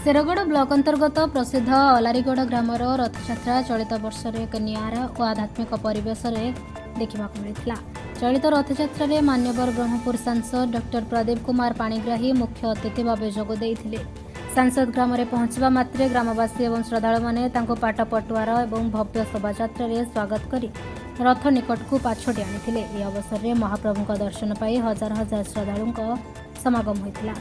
Shergarh block अंतर्गत प्रसिद्ध अलारीगढ़ grammar Rathyatra चलित वर्ष एक निआरा और आध्यात्मिक परिवेश देखा मिलता। चलित रथयात्रा में मान्यवर ब्रह्मपुर सांसद डॉक्टर प्रदीप कुमार पाणिग्राही मुख्य अतिथि भाव जोगदे। सांसद ग्राम में पहुंचा मात्रे ग्रामवासी और श्रद्धालु मैंने पाट पटुआर और भव्य शोभायात्रा स्वागत कर रथ निकट को पाछोटी आनी। यह अवसर में महाप्रभु दर्शन पाई हजार हजार श्रद्धालु समागम होता।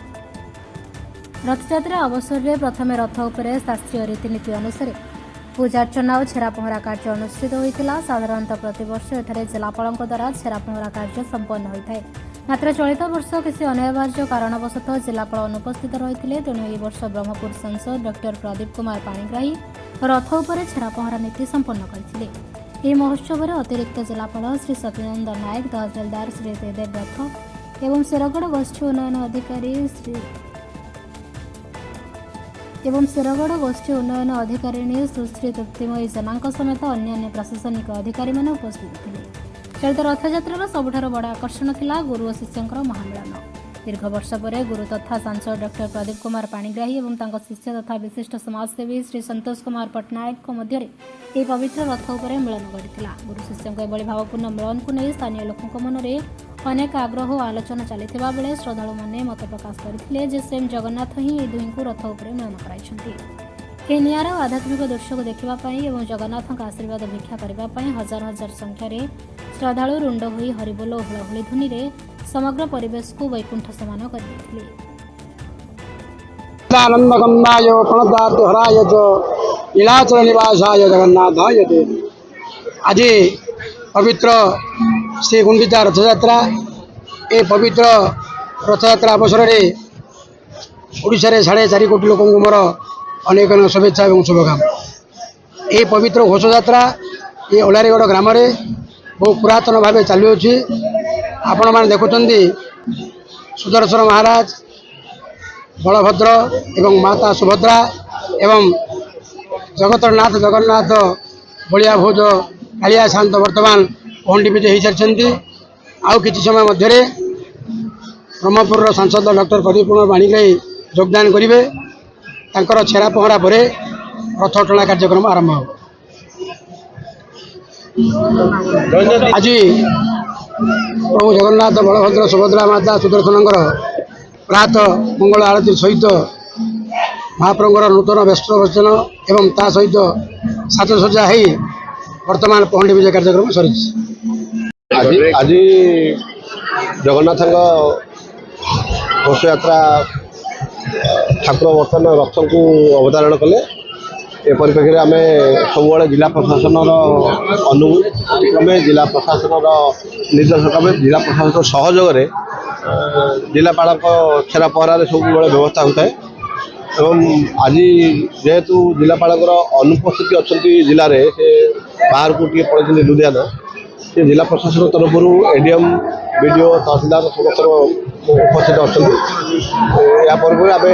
रथयात्रा अवसर में प्रथम रथ उपरे शास्त्रीय रीतिनीति अनुसार पूजार्चना और छेरा पहरा कार्य अनुष्ठित होता। साधारणतः प्रतिवर्ष एठारे जिलापाल द्वारा छेरा पहरा कार्य संपन्न होता है। मात्र चलित वर्ष किसी अनिवार्य कारणवशतः जिलापाल अनुपस्थित रही। तेणु यह वर्ष ब्रह्मपुर सांसद डॉक्टर प्रदीप कुमार पाणिग्राही रथ उपरे छेरा पहरा नीति संपन्न करते। महोत्सव में अतिरिक्त जिलापाल श्री सत्यनंद नायक, तहसीलदार श्री जयदेव रथ एवं शेरगढ़ गोष्ठी उन्नयन अधिकारी अधिकारिणी सुश्री तृप्तिमयी जेना समेत अन्य प्रशासनिक अधिकारी मैंने उपस्थित थे। चलित रथयात्रा सबुठार बड़ आकर्षण थिला गुरु और शिष्यंकर महामिलन। दीर्घ वर्ष पर गुरु तथा सांसद डॉक्टर प्रदीप कुमार पाणिग्राही एवं शिष्य तथा विशिष्ट समाजसेवी श्री संतोष कुमार पट्टनायक मध्य पवित्र रथ उपर मिलन करथिला। गुरु शिष्यों एभली भावपूर्ण मिलन को नहीं स्थानीय लोकों मन में अनेक आग्रह और आलोचना चलता बेले श्रद्धालु मैंने मत प्रकाश करते जे स्वयं जगन्नाथ ही दुई को रथ उपर मिलन कराई। निआरा आध्यात्मिक दृश्य को देखापी और जगन्नाथ आशीर्वाद भिक्षा करने हजार हजार संख्यार श्रद्धालु रुंड हो हरिबोल और हुलहुली ध्वनि समग्र परिवेश को वैकुंठ समान कर आनंदकंदाय प्रणतार्तिहराय च नीलाचल निवासाय जगन्नाथाय ते। आज पवित्र श्री गुंडिचा रथयात्रा ए पवित्र रथयात्रा अवसर में ओडिशा रे 4.5 कोटी लोक मोर अनेक अनेक शुभेच्छा और शुभकामना। ये पवित्र घोषयात्रा ये अलारीगढ़ ग्राम में बहुत पुरातन भाव चलुच्छी। आपण मैंने देखुंत सुदर्शन महाराज, बलभद्र एवं माता सुभद्रा एवं जगतरनाथ जगन्नाथ बलिया भोज कालिया शांत वर्तमान पहंडी विजय हो सारी। आउ कि समय मध्य ब्रह्मपुर सांसद डॉक्टर प्रदीप कुमार पाणिग्राही योगदान करेंगे। तांकर छेरा पहरा पर रथ टणा कार्यक्रम आरंभ हो। आज प्रभु जगन्नाथ बलभद्र सुभद्रा माता सुदर्शन प्रातः मंगल आरती सहित महाप्रभुर नूतन वस्त्र वचन एवं ता सहित साजसज्जा हो वर्तमान पहंडी विजय कार्यक्रम सरी। आज जगन्नाथ घोषयात्रा ठाकुर बर्तमान रथ को अवधारण कले। ए परिप्रेक्षी आम सब जिला प्रशासन अनुक्रमे जिला प्रशासन निर्देश क्रमे जिला प्रशासन सहयोग जिलापाल छेरा पहरार सब व्यवस्था होता है। एवं आज जेहेतु जिलापाल अनुपस्थिति अच्छा जिले में से बाहर को पड़े लुधियाना से जिला प्रशासन तरफ एडीएम बीडीओ तहसीलदार समस्त उपस्थित अच्छा। यापर आम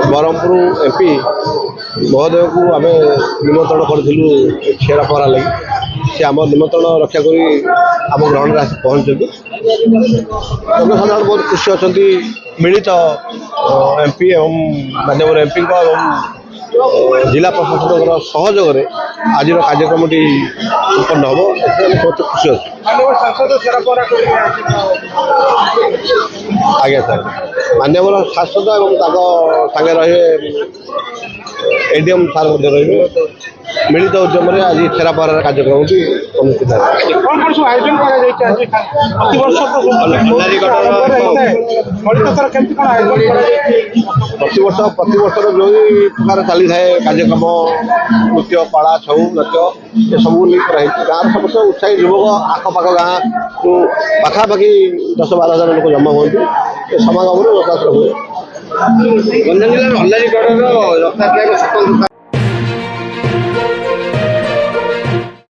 ब्रह्मपुर एमपी महोदय को आम निमंत्रण करूँ छेरा पहरा लगी। से आम निमंत्रण रक्षा कर आम ग्रहण में आसी पहुँचती। जनसाधारण बहुत खुशी अच्छा मिलित एमपी एवं माननीय एमपी जिला प्रशासन सहयोग आज कार्यक्रम संपन्न हम बहुत खुशी अच्छे। आज्ञा सर माननीय सांसद सागे रहे एडीएम सार रही मिलित उद्यम आज छेरा पहरार कार्यक्रम अनुष्ठित है। प्रतिवर्ष जो प्रकार चली थाए कार्यक्रम नृत्य पाड़ा छऊ नृत्य ये सब नहीं गाँव समस्त उत्साही युवक आखपाख गाँ को पाखापाखि 10-12 हजार लोग जमा हुए समागम हुए। गंजाम जिले अलारीगढ़ रथयात्रा